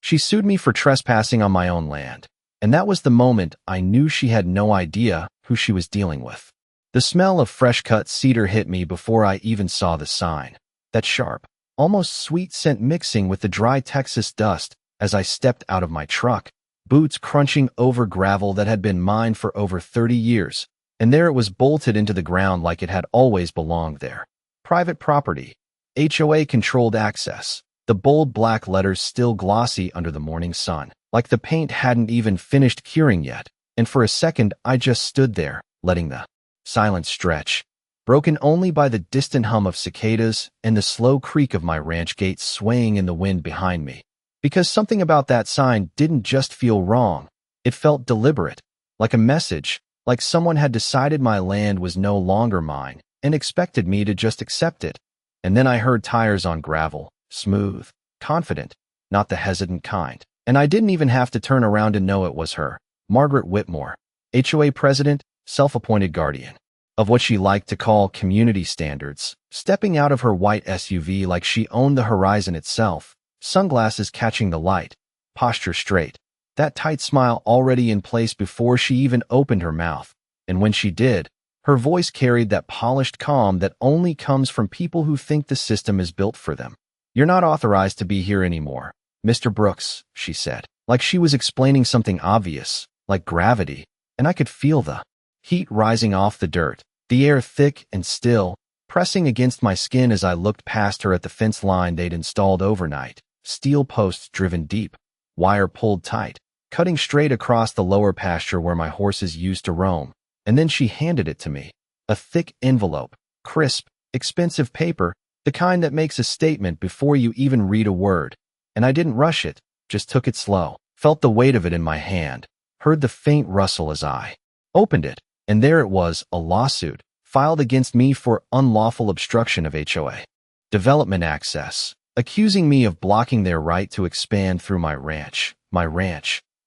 She sued me for trespassing on my own land. And that was the moment I knew she had no idea who she was dealing with. The smell of fresh-cut cedar hit me before I even saw the sign. That sharp, almost sweet scent mixing with the dry Texas dust as I stepped out of my truck, boots crunching over gravel that had been mine for over 30 years, and there it was bolted into the ground like it had always belonged there. Private property. HOA controlled access. The bold black letters still glossy under the morning sun, like the paint hadn't even finished curing yet, and for a second I just stood there, letting the silence stretch, broken only by the distant hum of cicadas and the slow creak of my ranch gate swaying in the wind behind me. Because something about that sign didn't just feel wrong, it felt deliberate, like a message, like someone had decided my land was no longer mine and expected me to just accept it. And then I heard tires on gravel, smooth, confident, not the hesitant kind. And I didn't even have to turn around to know it was her, Margaret Whitmore, HOA president, self-appointed guardian of what she liked to call community standards, stepping out of her white SUV like she owned the horizon itself, sunglasses catching the light, posture straight, that tight smile already in place before she even opened her mouth. And when she did, her voice carried that polished calm that only comes from people who think the system is built for them. "You're not authorized to be here anymore, Mr. Brooks," she said, like she was explaining something obvious, like gravity, and I could feel the heat rising off the dirt, the air thick and still, pressing against my skin as I looked past her at the fence line they'd installed overnight, steel posts driven deep, wire pulled tight, cutting straight across the lower pasture where my horses used to roam. And then she handed it to me, a thick envelope, crisp, expensive paper, the kind that makes a statement before you even read a word. And I didn't rush it, just took it slow, felt the weight of it in my hand, heard the faint rustle as I opened it, and there it was, a lawsuit, filed against me for unlawful obstruction of HOA development access, accusing me of blocking their right to expand through my ranch.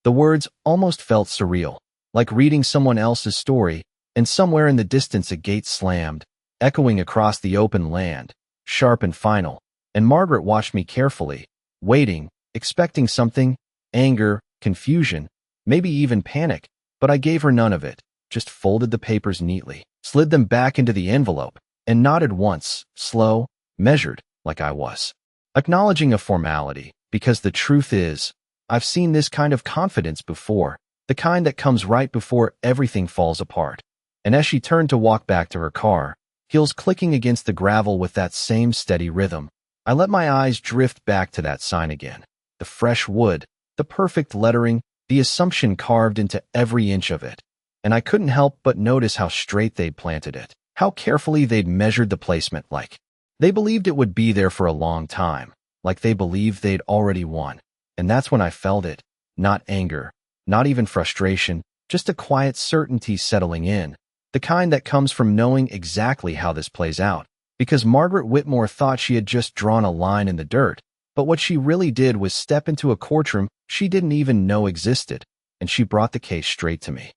The words almost felt surreal, like reading someone else's story, and somewhere in the distance a gate slammed, echoing across the open land, sharp and final, and Margaret watched me carefully, waiting, expecting something, anger, confusion, maybe even panic, but I gave her none of it, just folded the papers neatly, slid them back into the envelope, and nodded once, slow, measured, like I was acknowledging a formality, because the truth is, I've seen this kind of confidence before, the kind that comes right before everything falls apart. And as she turned to walk back to her car, heels clicking against the gravel with that same steady rhythm, I let my eyes drift back to that sign again. The fresh wood, the perfect lettering, the assumption carved into every inch of it. And I couldn't help but notice how straight they'd planted it, how carefully they'd measured the placement, like they believed it would be there for a long time, like they believed they'd already won. And that's when I felt it, not anger, not even frustration, just a quiet certainty settling in, the kind that comes from knowing exactly how this plays out, because Margaret Whitmore thought she had just drawn a line in the dirt, but what she really did was step into a courtroom she didn't even know existed, and she brought the case straight to me.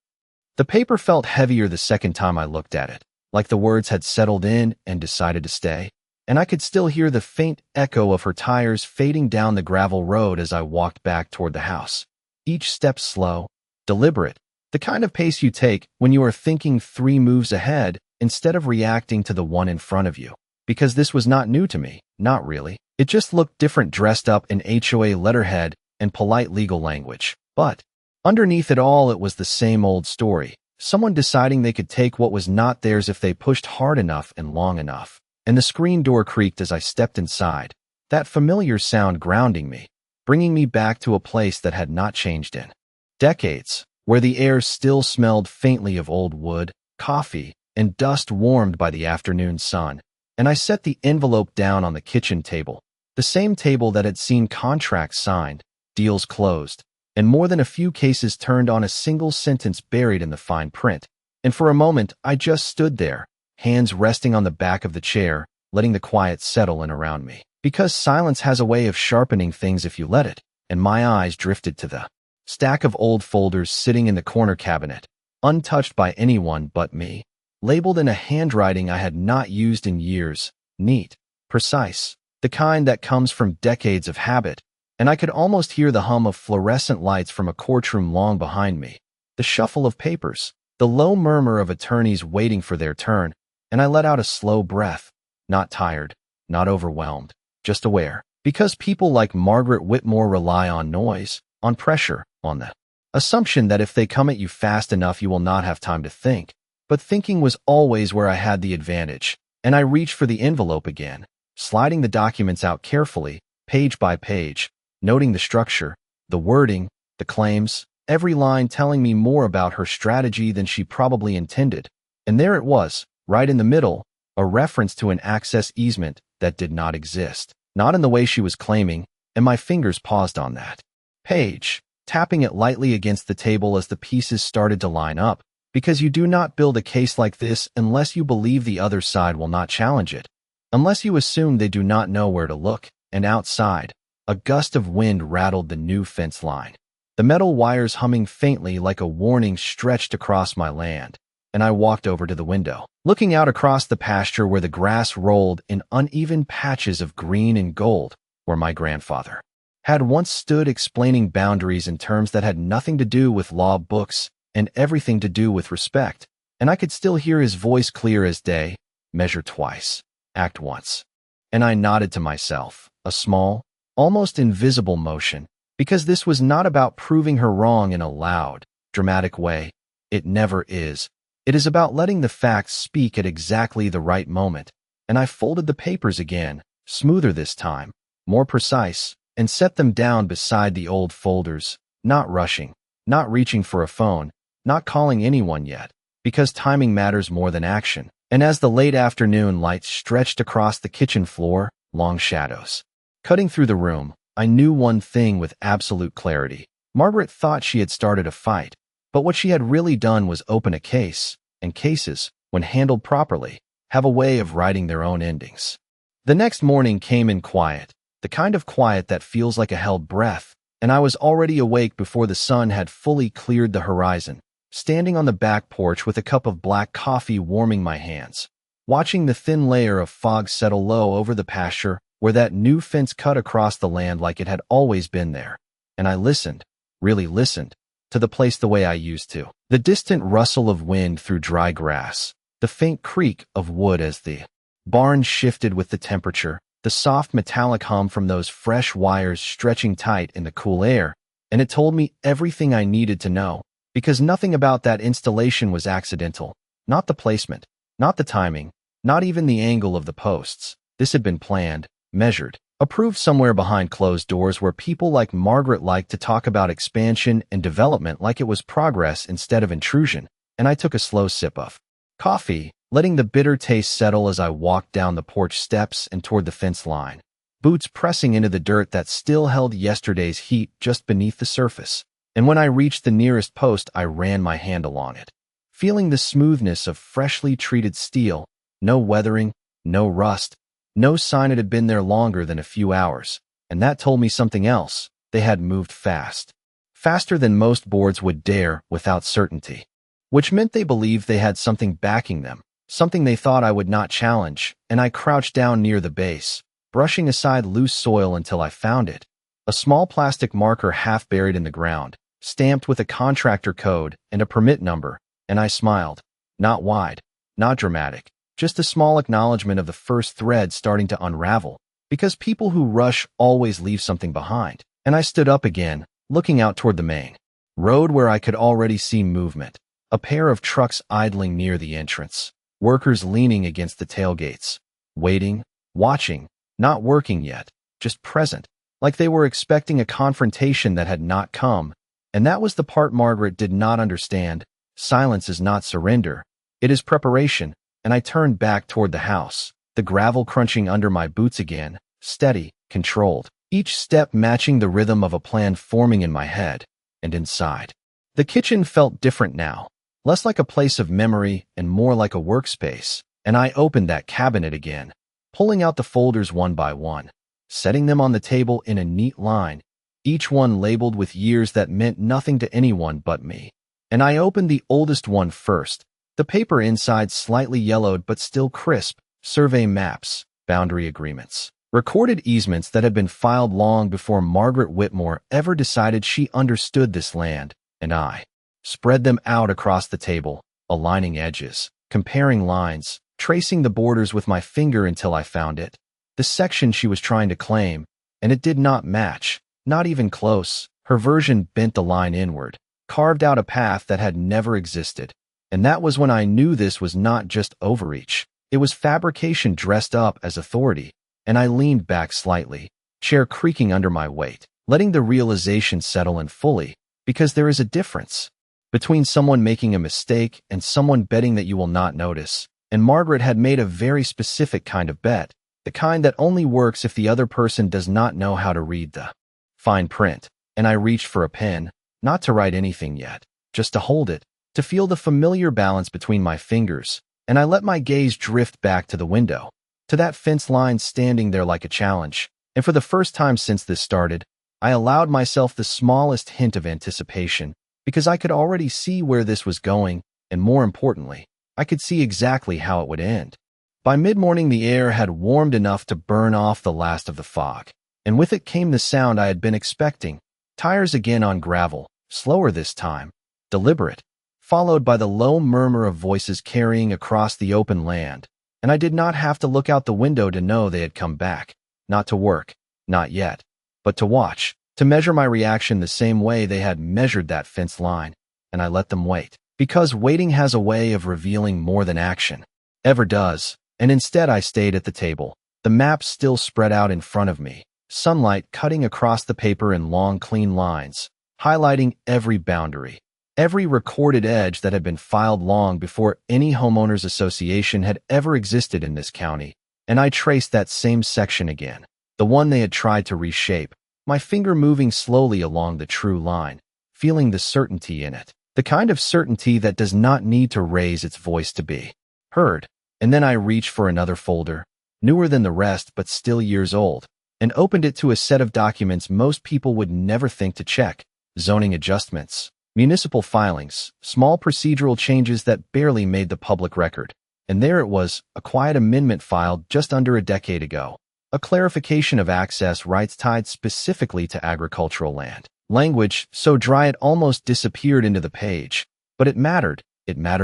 The paper felt heavier the second time I looked at it, like the words had settled in and decided to stay, and I could still hear the faint echo of her tires fading down the gravel road as I walked back toward the house. Each step slow, deliberate, the kind of pace you take when you are thinking 3 moves ahead instead of reacting to the one in front of you. Because this was not new to me, not really. It just looked different dressed up in HOA letterhead and polite legal language. But underneath it all, it was the same old story. Someone deciding they could take what was not theirs if they pushed hard enough and long enough. And the screen door creaked as I stepped inside, that familiar sound grounding me, bringing me back to a place that had not changed in decades, where the air still smelled faintly of old wood, coffee, and dust warmed by the afternoon sun. And I set the envelope down on the kitchen table, the same table that had seen contracts signed, deals closed, and more than a few cases turned on a single sentence buried in the fine print. And for a moment, I just stood there, hands resting on the back of the chair, letting the quiet settle in around me. Because silence has a way of sharpening things if you let it, and my eyes drifted to the stack of old folders sitting in the corner cabinet, untouched by anyone but me, labeled in a handwriting I had not used in years, neat, precise, the kind that comes from decades of habit, and I could almost hear the hum of fluorescent lights from a courtroom long behind me, the shuffle of papers, the low murmur of attorneys waiting for their turn, and I let out a slow breath, not tired, not overwhelmed, just aware. Because people like Margaret Whitmore rely on noise, on pressure, on the assumption that if they come at you fast enough you will not have time to think. But thinking was always where I had the advantage, and I reached for the envelope again, sliding the documents out carefully, page by page, noting the structure, the wording, the claims, every line telling me more about her strategy than she probably intended. And there it was, right in the middle, a reference to an access easement that did not exist. Not in the way she was claiming, and my fingers paused on that page, tapping it lightly against the table as the pieces started to line up, because you do not build a case like this unless you believe the other side will not challenge it, unless you assume they do not know where to look. And outside, a gust of wind rattled the new fence line, the metal wires humming faintly like a warning stretched across my land, and I walked over to the window, looking out across the pasture where the grass rolled in uneven patches of green and gold, where my grandfather had once stood explaining boundaries in terms that had nothing to do with law books and everything to do with respect, and I could still hear his voice clear as day: measure twice, act once. And I nodded to myself, a small, almost invisible motion, because this was not about proving her wrong in a loud, dramatic way. It never is. It is about letting the facts speak at exactly the right moment, and I folded the papers again, smoother this time, more precise, and set them down beside the old folders, not rushing, not reaching for a phone, not calling anyone yet, because timing matters more than action. And as the late afternoon light stretched across the kitchen floor, long shadows cutting through the room, I knew one thing with absolute clarity. Margaret thought she had started a fight, but what she had really done was open a case, and cases, when handled properly, have a way of writing their own endings. The next morning came in quiet, the kind of quiet that feels like a held breath, and I was already awake before the sun had fully cleared the horizon, standing on the back porch with a cup of black coffee warming my hands, watching the thin layer of fog settle low over the pasture where that new fence cut across the land like it had always been there. And I listened, really listened, to the place the way I used to. The distant rustle of wind through dry grass, the faint creak of wood as the barn shifted with the temperature, the soft metallic hum from those fresh wires stretching tight in the cool air, and it told me everything I needed to know, because nothing about that installation was accidental. Not the placement, not the timing, not even the angle of the posts. This had been planned, measured, approved somewhere behind closed doors where people like Margaret liked to talk about expansion and development like it was progress instead of intrusion. And I took a slow sip of coffee, letting the bitter taste settle as I walked down the porch steps and toward the fence line, boots pressing into the dirt that still held yesterday's heat just beneath the surface. And when I reached the nearest post, I ran my hand along it, feeling the smoothness of freshly treated steel, no weathering, no rust, no sign it had been there longer than a few hours. And that told me something else. They had moved fast. Faster than most boards would dare without certainty. Which meant they believed they had something backing them, something they thought I would not challenge, and I crouched down near the base, brushing aside loose soil until I found it. A small plastic marker half buried in the ground, stamped with a contractor code and a permit number, and I smiled. Not wide, not dramatic, just a small acknowledgement of the first thread starting to unravel, because people who rush always leave something behind. And I stood up again, looking out toward the main road where I could already see movement, a pair of trucks idling near the entrance, workers leaning against the tailgates, waiting, watching, not working yet, just present, like they were expecting a confrontation that had not come. And that was the part Margaret did not understand. Silence is not surrender, it is preparation. And I turned back toward the house, the gravel crunching under my boots again, steady, controlled, each step matching the rhythm of a plan forming in my head. And inside, the kitchen felt different now, less like a place of memory and more like a workspace. And I opened that cabinet again, pulling out the folders one by one, setting them on the table in a neat line, each one labeled with years that meant nothing to anyone but me. And I opened the oldest one first, the paper inside slightly yellowed but still crisp, survey maps, boundary agreements, Recorded easements that had been filed long before Margaret Whitmore ever decided she understood this land, and I spread them out across the table, aligning edges, comparing lines, tracing the borders with my finger until I found it. The section she was trying to claim, and it did not match, not even close. Her version bent the line inward, carved out a path that had never existed. And that was when I knew this was not just overreach. It was fabrication dressed up as authority, and I leaned back slightly, chair creaking under my weight, letting the realization settle in fully, because there is a difference between someone making a mistake and someone betting that you will not notice. And Margaret had made a very specific kind of bet, the kind that only works if the other person does not know how to read the fine print. And I reached for a pen, not to write anything yet, just to hold it, to feel the familiar balance between my fingers, and I let my gaze drift back to the window, to that fence line standing there like a challenge. And for the first time since this started, I allowed myself the smallest hint of anticipation, because I could already see where this was going, and more importantly, I could see exactly how it would end. By mid-morning, the air had warmed enough to burn off the last of the fog, and with it came the sound I had been expecting. Tires again on gravel, slower this time, deliberate, followed by the low murmur of voices carrying across the open land, and I did not have to look out the window to know they had come back, not to work, not yet, but to watch, to measure my reaction the same way they had measured that fence line, and I let them wait, because waiting has a way of revealing more than action ever does, and instead I stayed at the table, the map still spread out in front of me, sunlight cutting across the paper in long, clean lines, highlighting every boundary, every recorded edge that had been filed long before any homeowners association had ever existed in this county. And I traced that same section again, the one they had tried to reshape, my finger moving slowly along the true line, feeling the certainty in it, the kind of certainty that does not need to raise its voice to be heard. And then I reached for another folder, newer than the rest but still years old, and opened it to a set of documents most people would never think to check: zoning adjustments, municipal filings, small procedural changes that barely made the public record. And there it was, a quiet amendment filed just under a decade ago, a clarification of access rights tied specifically to agricultural land. Language so dry it almost disappeared into the page, but it mattered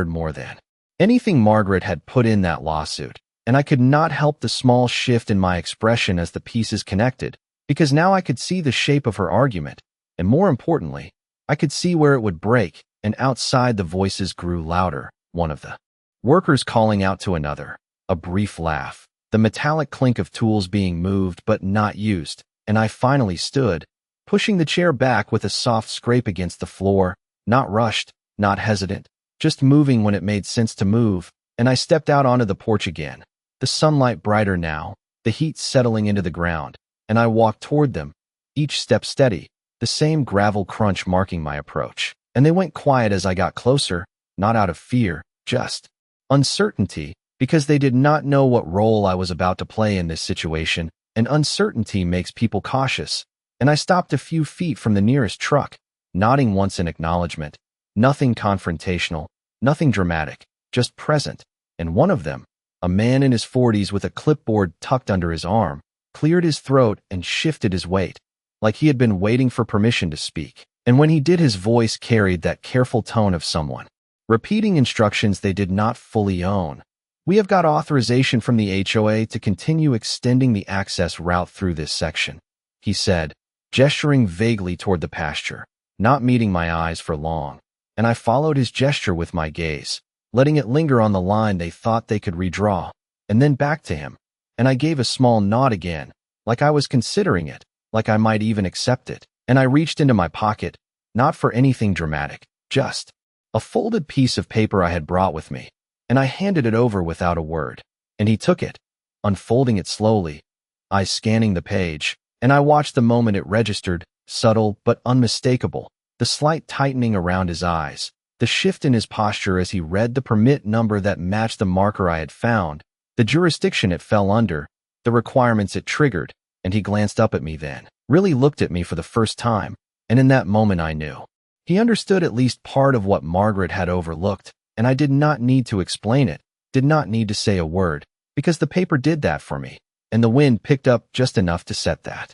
more than anything Margaret had put in that lawsuit. And I could not help the small shift in my expression as the pieces connected, because now I could see the shape of her argument, and more importantly, I could see where it would break. And outside the voices grew louder, one of the workers calling out to another, a brief laugh, the metallic clink of tools being moved but not used, and I finally stood, pushing the chair back with a soft scrape against the floor, not rushed, not hesitant, just moving when it made sense to move, and I stepped out onto the porch again. The sunlight brighter now, the heat settling into the ground, and I walked toward them, each step steady, the same gravel crunch marking my approach. And they went quiet as I got closer, not out of fear, just uncertainty, because they did not know what role I was about to play in this situation, and uncertainty makes people cautious. And I stopped a few feet from the nearest truck, nodding once in acknowledgement. Nothing confrontational, nothing dramatic, just present. And one of them, a man in his 40s with a clipboard tucked under his arm, cleared his throat and shifted his weight, like he had been waiting for permission to speak. And when he did, his voice carried that careful tone of someone repeating instructions they did not fully own. We have got authorization from the HOA to continue extending the access route through this section, he said, gesturing vaguely toward the pasture, not meeting my eyes for long. And I followed his gesture with my gaze, letting it linger on the line they thought they could redraw, and then back to him. And I gave a small nod again, like I was considering it, like I might even accept it. And I reached into my pocket, not for anything dramatic, just a folded piece of paper I had brought with me, and I handed it over without a word. And he took it, unfolding it slowly, eyes scanning the page, and I watched the moment it registered, subtle but unmistakable, the slight tightening around his eyes, the shift in his posture as he read the permit number that matched the marker I had found, the jurisdiction it fell under, the requirements it triggered. And he glanced up at me then, really looked at me for the first time, and in that moment I knew. He understood at least part of what Margaret had overlooked, and I did not need to explain it, did not need to say a word, because the paper did that for me. and the wind picked up just enough to set that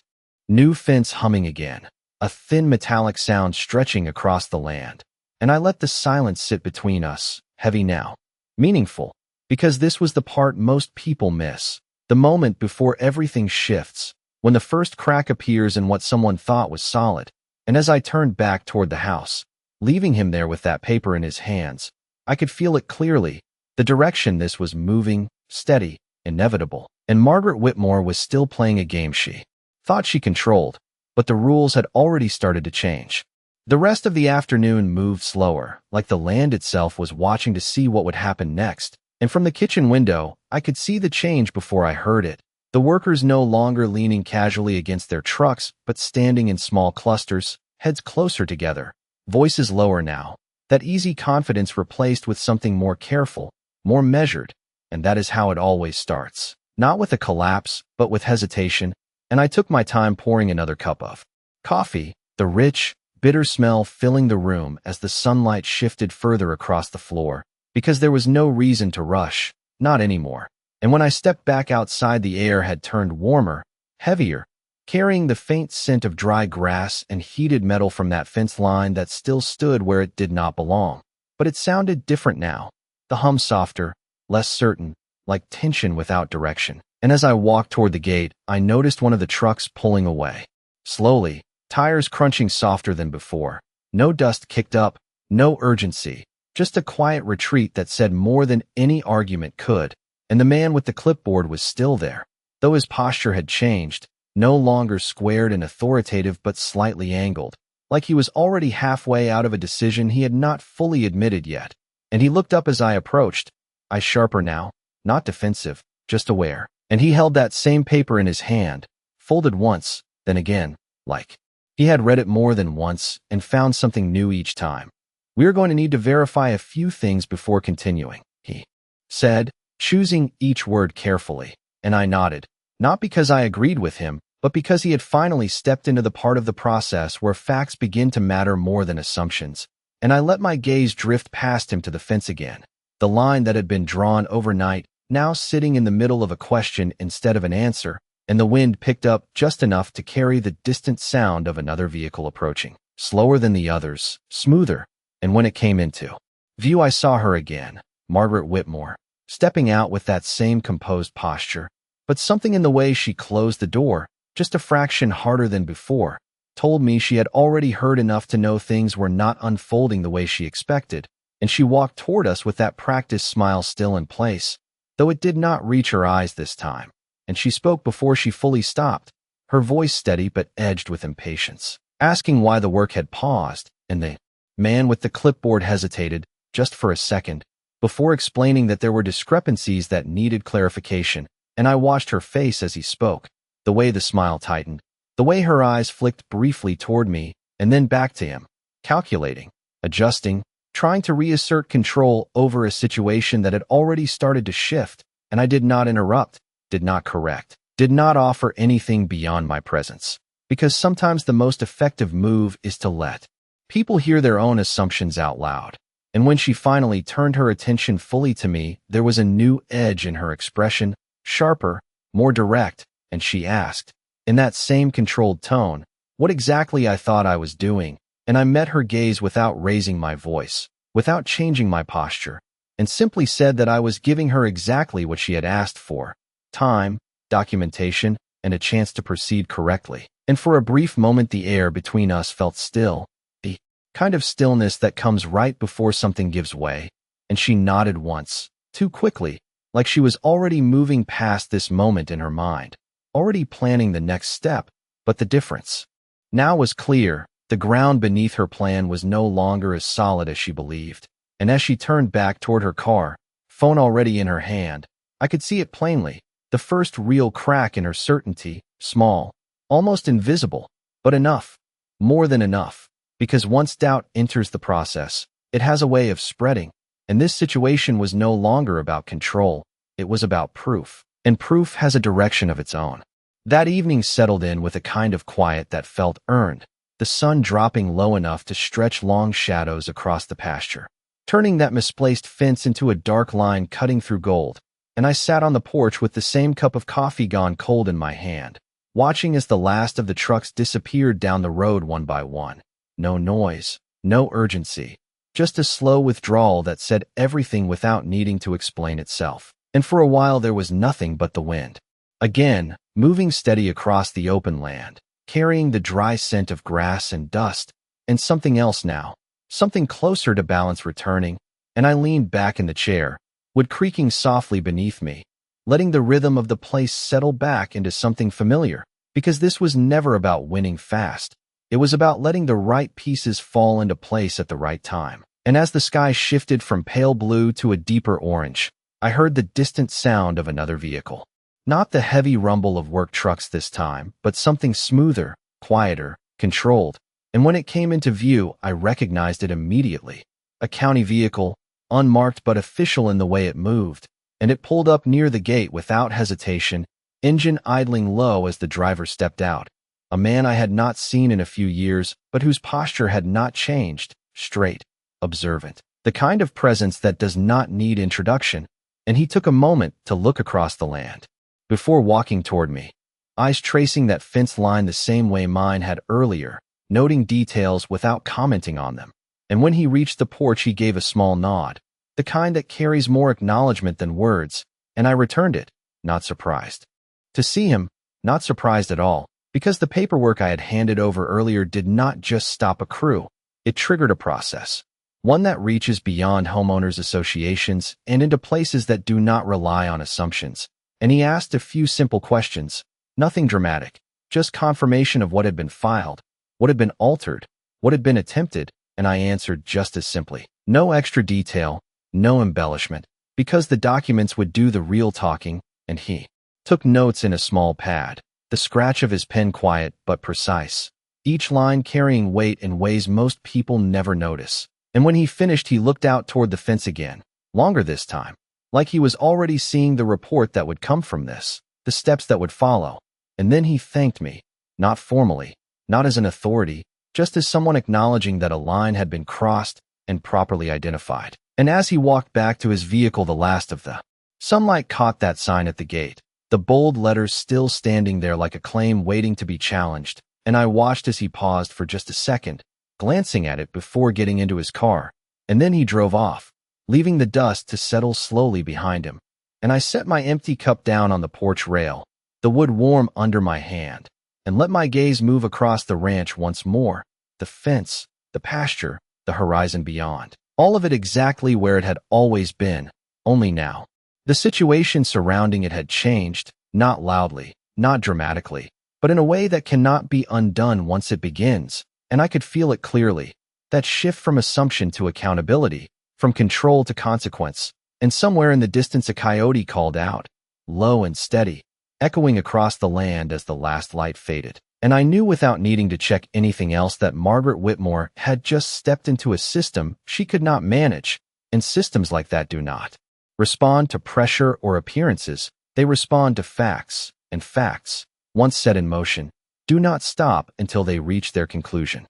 new fence humming again, a thin metallic sound stretching across the land. And I let the silence sit between us, heavy now, meaningful, because this was the part most people miss, the moment before everything shifts, when the first crack appears in what someone thought was solid. And as I turned back toward the house, leaving him there with that paper in his hands, I could feel it clearly, the direction this was moving, steady, inevitable. And Margaret Whitmore was still playing a game she thought she controlled, but the rules had already started to change. The rest of the afternoon moved slower, like the land itself was watching to see what would happen next, and from the kitchen window, I could see the change before I heard it. The workers no longer leaning casually against their trucks, but standing in small clusters, heads closer together, voices lower now, that easy confidence replaced with something more careful, more measured, and that is how it always starts. Not with a collapse, but with hesitation, and I took my time pouring another cup of coffee, the rich, bitter smell filling the room as the sunlight shifted further across the floor, because there was no reason to rush, not anymore. And when I stepped back outside, the air had turned warmer, heavier, carrying the faint scent of dry grass and heated metal from that fence line that still stood where it did not belong. But it sounded different now, the hum softer, less certain, like tension without direction. And as I walked toward the gate, I noticed one of the trucks pulling away. Slowly, tires crunching softer than before. No dust kicked up, no urgency, just a quiet retreat that said more than any argument could. And the man with the clipboard was still there, though his posture had changed, no longer squared and authoritative but slightly angled, like he was already halfway out of a decision he had not fully admitted yet. And he looked up as I approached, eyes sharper now, not defensive, just aware. And he held that same paper in his hand, folded once, then again, like he had read it more than once and found something new each time. "We are going to need to verify a few things before continuing," he said, choosing each word carefully. And I nodded, not because I agreed with him, but because he had finally stepped into the part of the process where facts begin to matter more than assumptions. And I let my gaze drift past him to the fence again, the line that had been drawn overnight, now sitting in the middle of a question instead of an answer, and the wind picked up just enough to carry the distant sound of another vehicle approaching, slower than the others, smoother. And when it came into view, I saw her again, Margaret Whitmore, stepping out with that same composed posture, but something in the way she closed the door, just a fraction harder than before, told me she had already heard enough to know things were not unfolding the way she expected, and she walked toward us with that practiced smile still in place, though it did not reach her eyes this time, and she spoke before she fully stopped, her voice steady but edged with impatience, asking why the work had paused. And the man with the clipboard hesitated, just for a second, before explaining that there were discrepancies that needed clarification, and I watched her face as he spoke, the way the smile tightened, the way her eyes flicked briefly toward me, and then back to him, calculating, adjusting, trying to reassert control over a situation that had already started to shift. And I did not interrupt, did not correct, did not offer anything beyond my presence, because sometimes the most effective move is to let people hear their own assumptions out loud. And when she finally turned her attention fully to me, there was a new edge in her expression, sharper, more direct, and she asked, in that same controlled tone, what exactly I thought I was doing. And I met her gaze without raising my voice, without changing my posture, and simply said that I was giving her exactly what she had asked for: time, documentation, and a chance to proceed correctly. And for a brief moment the air between us felt still, the kind of stillness that comes right before something gives way, and she nodded once, too quickly, like she was already moving past this moment in her mind, already planning the next step. But the difference now was clear. The ground beneath her plan was no longer as solid as she believed, and as she turned back toward her car, phone already in her hand, I could see it plainly, the first real crack in her certainty, small, almost invisible, but enough, more than enough, because once doubt enters the process, it has a way of spreading, and this situation was no longer about control, it was about proof, and proof has a direction of its own. That evening settled in with a kind of quiet that felt earned, the sun dropping low enough to stretch long shadows across the pasture, turning that misplaced fence into a dark line cutting through gold. and I sat on the porch with the same cup of coffee gone cold in my hand, watching as the last of the trucks disappeared down the road one by one. No noise, no urgency, just a slow withdrawal that said everything without needing to explain itself. And for a while there was nothing but the wind. Again, moving steady across the open land, carrying the dry scent of grass and dust, and something else now, something closer to balance returning, and I leaned back in the chair, wood creaking softly beneath me, letting the rhythm of the place settle back into something familiar, because this was never about winning fast. It was about letting the right pieces fall into place at the right time. And as the sky shifted from pale blue to a deeper orange, I heard the distant sound of another vehicle. Not the heavy rumble of work trucks this time, but something smoother, quieter, controlled. And when it came into view, I recognized it immediately. A county vehicle, unmarked but official in the way it moved, and it pulled up near the gate without hesitation, engine idling low as the driver stepped out. A man I had not seen in a few years, but whose posture had not changed, straight, observant, the kind of presence that does not need introduction, and he took a moment to look across the land before walking toward me, eyes tracing that fence line the same way mine had earlier, noting details without commenting on them. And when he reached the porch, he gave a small nod, the kind that carries more acknowledgement than words, and I returned it, not surprised. To see him, not surprised at all, because the paperwork I had handed over earlier did not just stop a crew, it triggered a process, one that reaches beyond homeowners associations and into places that do not rely on assumptions. And he asked a few simple questions, nothing dramatic, just confirmation of what had been filed, what had been altered, what had been attempted, and I answered just as simply. No extra detail, no embellishment, because the documents would do the real talking, and he took notes in a small pad, the scratch of his pen quiet but precise, each line carrying weight in ways most people never notice. And when he finished, he looked out toward the fence again, longer this time, like he was already seeing the report that would come from this, the steps that would follow. And then he thanked me, not formally, not as an authority, just as someone acknowledging that a line had been crossed and properly identified. And as he walked back to his vehicle, the last of the sunlight caught that sign at the gate, the bold letters still standing there like a claim waiting to be challenged, and I watched as he paused for just a second, glancing at it before getting into his car, and then he drove off, leaving the dust to settle slowly behind him. And I set my empty cup down on the porch rail, the wood warm under my hand, and let my gaze move across the ranch once more, the fence, the pasture, the horizon beyond. All of it exactly where it had always been, only now. The situation surrounding it had changed, not loudly, not dramatically, but in a way that cannot be undone once it begins, and I could feel it clearly, that shift from assumption to accountability, from control to consequence, and somewhere in the distance a coyote called out, low and steady, echoing across the land as the last light faded. And I knew without needing to check anything else that Margaret Whitmore had just stepped into a system she could not manage, and systems like that do not respond to pressure or appearances, they respond to facts, and facts, once set in motion, do not stop until they reach their conclusion.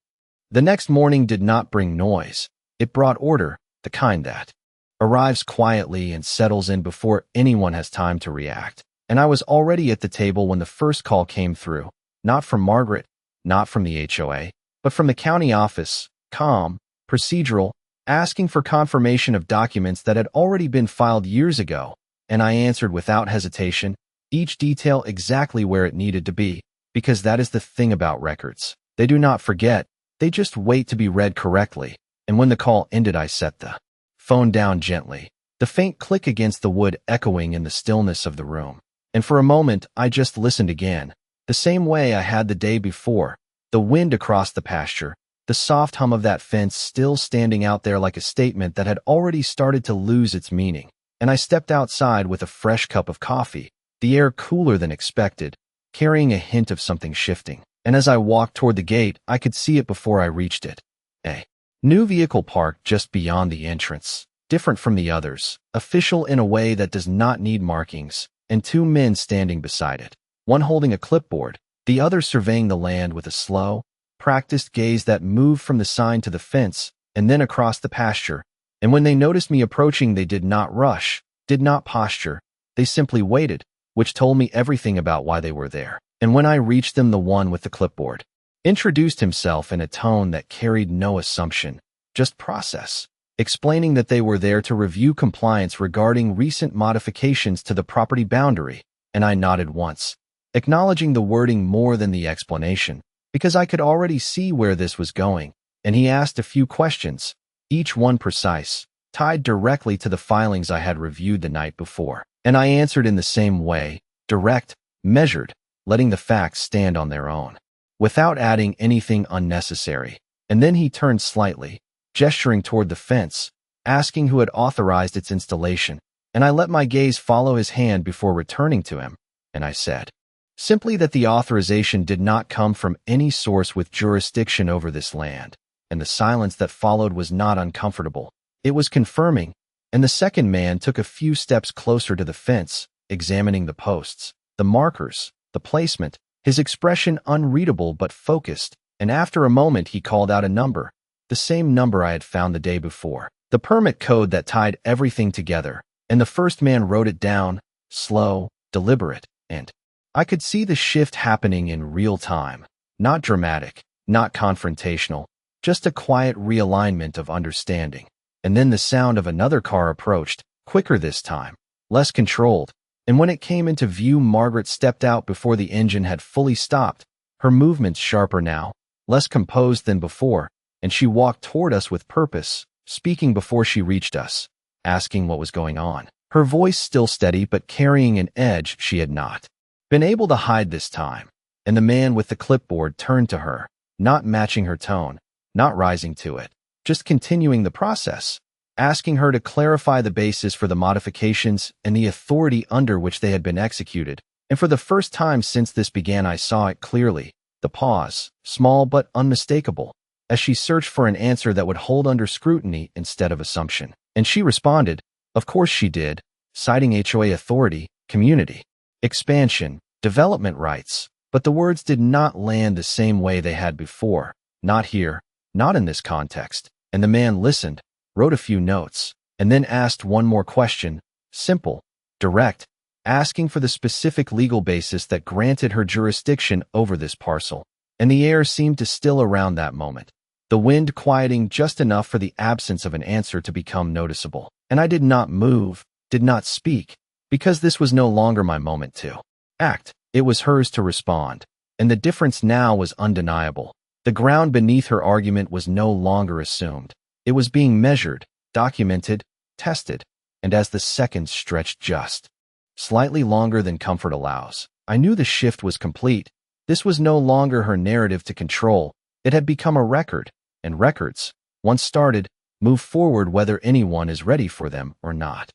The next morning did not bring noise, it brought order, the kind that arrives quietly and settles in before anyone has time to react. And I was already at the table when the first call came through, not from Margaret, not from the HOA, but from the county office, calm, procedural, asking for confirmation of documents that had already been filed years ago, and I answered without hesitation, each detail exactly where it needed to be, because that is the thing about records. They do not forget, they just wait to be read correctly. And when the call ended, I set the phone down gently, the faint click against the wood echoing in the stillness of the room. And for a moment, I just listened again, the same way I had the day before, the wind across the pasture, the soft hum of that fence still standing out there like a statement that had already started to lose its meaning. And I stepped outside with a fresh cup of coffee, the air cooler than expected, carrying a hint of something shifting. And as I walked toward the gate, I could see it before I reached it. A new vehicle parked just beyond the entrance, different from the others, official in a way that does not need markings, and two men standing beside it, one holding a clipboard, the other surveying the land with a slow, practiced gaze that moved from the sign to the fence and then across the pasture. And when they noticed me approaching, they did not rush, did not posture, They simply waited, which told me everything about why they were there. And when I reached them, the one with the clipboard introduced himself in a tone that carried no assumption, just process, explaining that they were there to review compliance regarding recent modifications to the property boundary, and I nodded once, acknowledging the wording more than the explanation, because I could already see where this was going, and he asked a few questions, each one precise, tied directly to the filings I had reviewed the night before. And I answered in the same way, direct, measured, letting the facts stand on their own, without adding anything unnecessary. And then he turned slightly, gesturing toward the fence, asking who had authorized its installation, and I let my gaze follow his hand before returning to him, and I said, simply that the authorization did not come from any source with jurisdiction over this land, and the silence that followed was not uncomfortable. It was confirming, and the second man took a few steps closer to the fence, examining the posts, the markers, the placement, his expression unreadable but focused, and after a moment he called out a number, the same number I had found the day before, the permit code that tied everything together, and the first man wrote it down, slow, deliberate, and I could see the shift happening in real time, not dramatic, not confrontational, just a quiet realignment of understanding. And then the sound of another car approached, quicker this time, less controlled, and when it came into view, Margaret stepped out before the engine had fully stopped, her movements sharper now, less composed than before, and she walked toward us with purpose, speaking before she reached us, asking what was going on, her voice still steady but carrying an edge she had not been able to hide this time. And the man with the clipboard turned to her, not matching her tone, not rising to it, just continuing the process, asking her to clarify the basis for the modifications and the authority under which they had been executed. And for the first time since this began, I saw it clearly, the pause, small but unmistakable, as she searched for an answer that would hold under scrutiny instead of assumption. And she responded, of course she did, citing HOA authority, community, expansion, development rights, but the words did not land the same way they had before, not here, not in this context. And the man listened, wrote a few notes, and then asked one more question, simple, direct, asking for the specific legal basis that granted her jurisdiction over this parcel. And the air seemed to still around that moment, the wind quieting just enough for the absence of an answer to become noticeable. And I did not move, did not speak, because this was no longer my moment to act. It was hers to respond, and the difference now was undeniable. The ground beneath her argument was no longer assumed. It was being measured, documented, tested, and as the seconds stretched just slightly longer than comfort allows, I knew the shift was complete. This was no longer her narrative to control. It had become a record, and records, once started, move forward whether anyone is ready for them or not.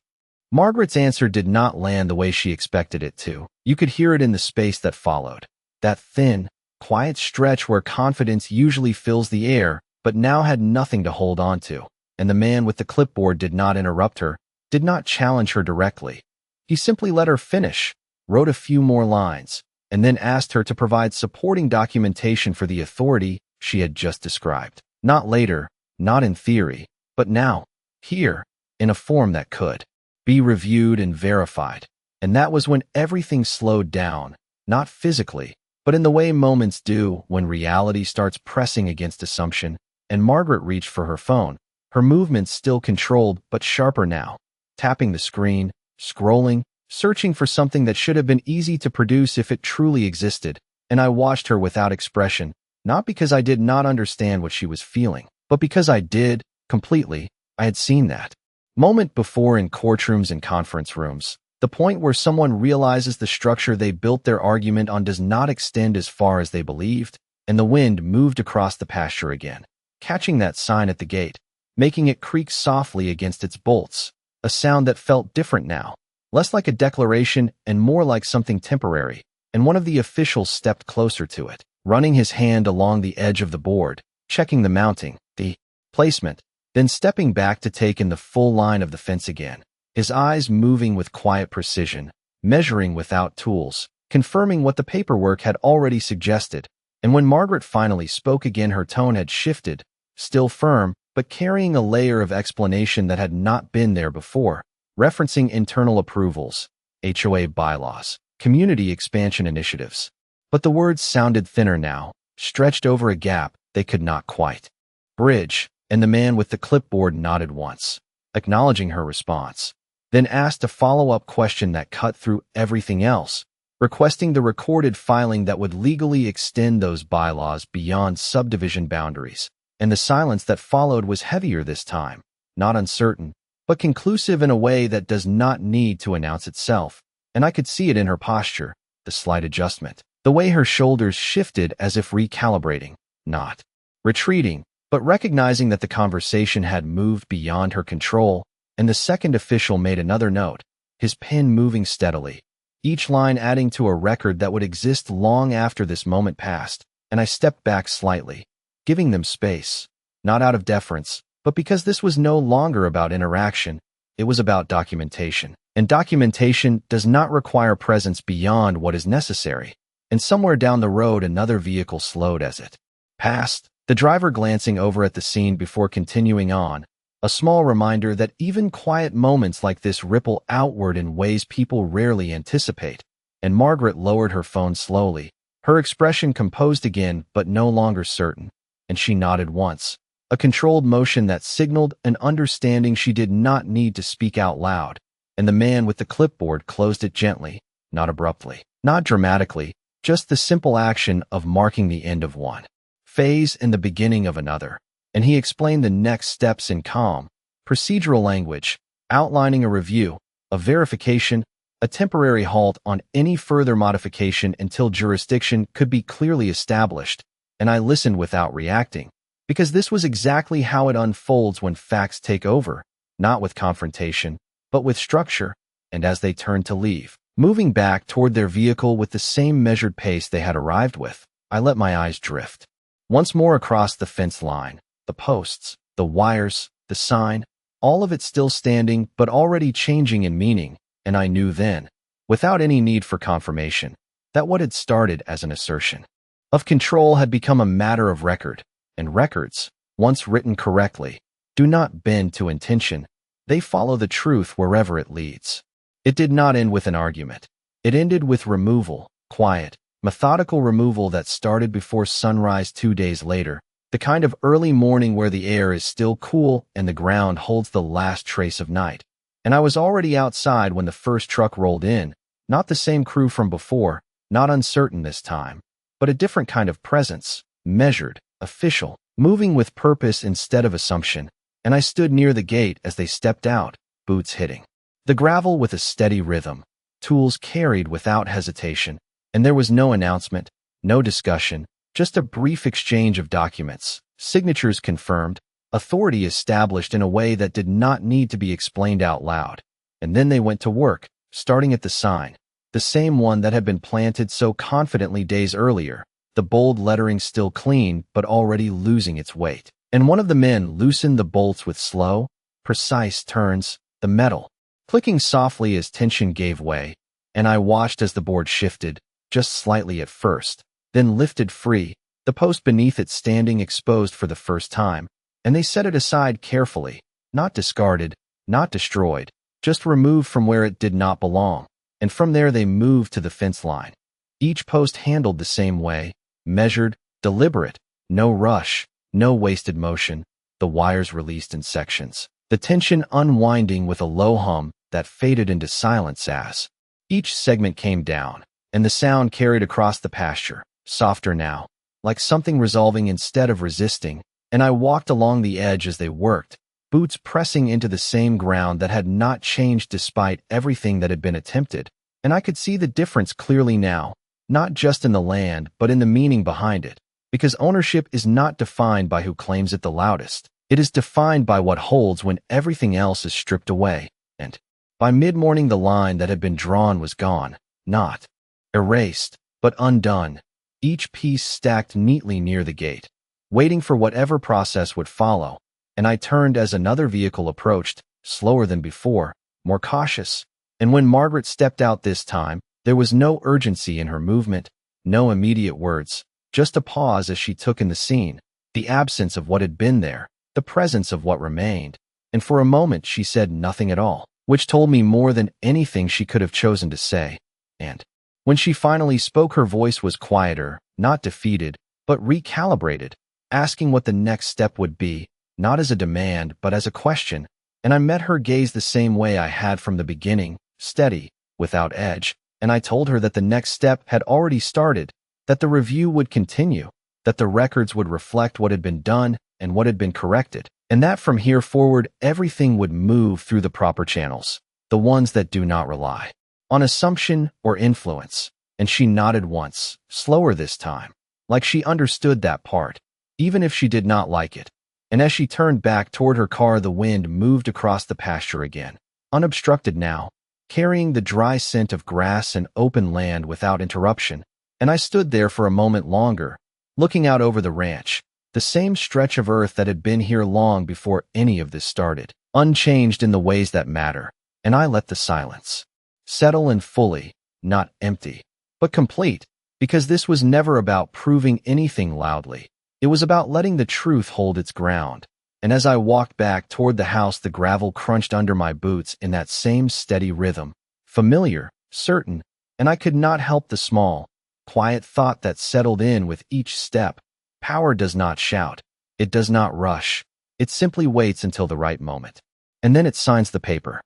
Margaret's answer did not land the way she expected it to. You could hear it in the space that followed. That thin, quiet stretch where confidence usually fills the air, but now had nothing to hold on to. And the man with the clipboard did not interrupt her, did not challenge her directly. He simply let her finish, wrote a few more lines, and then asked her to provide supporting documentation for the authority she had just described. Not later, not in theory, but now, here, in a form that could be reviewed and verified. And that was when everything slowed down, not physically, but in the way moments do when reality starts pressing against assumption. And Margaret reached for her phone, her movements still controlled but sharper now, tapping the screen, scrolling, searching for something that should have been easy to produce if it truly existed. And I watched her without expression, not because I did not understand what she was feeling, but because I did, completely. I had seen that moment before in courtrooms and conference rooms, the point where someone realizes the structure they built their argument on does not extend as far as they believed, and the wind moved across the pasture again, catching that sign at the gate, making it creak softly against its bolts, a sound that felt different now, less like a declaration and more like something temporary. And one of the officials stepped closer to it, running his hand along the edge of the board, checking the mounting, the placement, then stepping back to take in the full line of the fence again, his eyes moving with quiet precision, measuring without tools, confirming what the paperwork had already suggested. And when Margaret finally spoke again, her tone had shifted, still firm, but carrying a layer of explanation that had not been there before, referencing internal approvals, HOA bylaws, community expansion initiatives. But the words sounded thinner now, stretched over a gap they could not quite bridge, and the man with the clipboard nodded once, acknowledging her response, then asked a follow-up question that cut through everything else, requesting the recorded filing that would legally extend those bylaws beyond subdivision boundaries. And the silence that followed was heavier this time, not uncertain, but conclusive in a way that does not need to announce itself. And I could see it in her posture, the slight adjustment, the way her shoulders shifted as if recalibrating, not retreating, but recognizing that the conversation had moved beyond her control. And the second official made another note, his pen moving steadily, each line adding to a record that would exist long after this moment passed. And I stepped back slightly, giving them space, not out of deference, but because this was no longer about interaction, it was about documentation. And documentation does not require presence beyond what is necessary. And somewhere down the road, another vehicle slowed as it passed, the driver glancing over at the scene before continuing on, a small reminder that even quiet moments like this ripple outward in ways people rarely anticipate. And Margaret lowered her phone slowly, her expression composed again but no longer certain, and she nodded once, a controlled motion that signaled an understanding she did not need to speak out loud. And the man with the clipboard closed it gently, not abruptly, not dramatically, just the simple action of marking the end of one phase and the beginning of another. And he explained the next steps in calm, procedural language, outlining a review, a verification, a temporary halt on any further modification until jurisdiction could be clearly established. And I listened without reacting, because this was exactly how it unfolds when facts take over, not with confrontation, but with structure. And as they turned to leave, moving back toward their vehicle with the same measured pace they had arrived with, I let my eyes drift once more across the fence line, the posts, the wires, the sign, all of it still standing but already changing in meaning. And I knew then, without any need for confirmation, that what had started as an assertion of control had become a matter of record. And records, once written correctly, do not bend to intention. They follow the truth wherever it leads. It did not end with an argument. It ended with removal, quiet, methodical removal that started before sunrise 2 days later, the kind of early morning where the air is still cool and the ground holds the last trace of night. And I was already outside when the first truck rolled in, not the same crew from before, not uncertain this time, but a different kind of presence, measured, official, moving with purpose instead of assumption. And I stood near the gate as they stepped out, boots hitting the gravel with a steady rhythm, tools carried without hesitation. And there was no announcement, no discussion, just a brief exchange of documents, signatures confirmed, authority established in a way that did not need to be explained out loud. And then they went to work, starting at the sign, the same one that had been planted so confidently days earlier, the bold lettering still clean but already losing its weight. And one of the men loosened the bolts with slow, precise turns, the metal clicking softly as tension gave way. And I watched as the board shifted, just slightly at first, then lifted free, the post beneath it standing exposed for the first time. And they set it aside carefully, not discarded, not destroyed, just removed from where it did not belong. And from there they moved to the fence line. Each post handled the same way, measured, deliberate, no rush, no wasted motion, the wires released in sections, the tension unwinding with a low hum that faded into silence as each segment came down, and the sound carried across the pasture, softer now, like something resolving instead of resisting. And I walked along the edge as they worked, boots pressing into the same ground that had not changed despite everything that had been attempted. And I could see the difference clearly now, not just in the land but in the meaning behind it. Because ownership is not defined by who claims it the loudest. It is defined by what holds when everything else is stripped away. And by mid-morning the line that had been drawn was gone, not erased, but undone, each piece stacked neatly near the gate, waiting for whatever process would follow. And I turned as another vehicle approached, slower than before, more cautious. And when Margaret stepped out this time, there was no urgency in her movement, no immediate words, just a pause as she took in the scene, the absence of what had been there, the presence of what remained. And for a moment she said nothing at all, which told me more than anything she could have chosen to say. And when she finally spoke, her voice was quieter, not defeated, but recalibrated, asking what the next step would be, not as a demand, but as a question. And I met her gaze the same way I had from the beginning, steady, without edge, and I told her that the next step had already started, that the review would continue, that the records would reflect what had been done and what had been corrected, and that from here forward everything would move through the proper channels, the ones that do not rely on assumption or influence. And she nodded once, slower this time, like she understood that part, even if she did not like it. And as she turned back toward her car, the wind moved across the pasture again, unobstructed now, carrying the dry scent of grass and open land without interruption. And I stood there for a moment longer, looking out over the ranch, the same stretch of earth that had been here long before any of this started, unchanged in the ways that matter. And I let the silence settle in fully, not empty, but complete, because this was never about proving anything loudly. It was about letting the truth hold its ground. And as I walked back toward the house, the gravel crunched under my boots in that same steady rhythm, familiar, certain, and I could not help the small, quiet thought that settled in with each step. Power does not shout. It does not rush. It simply waits until the right moment. And then it signs the paper.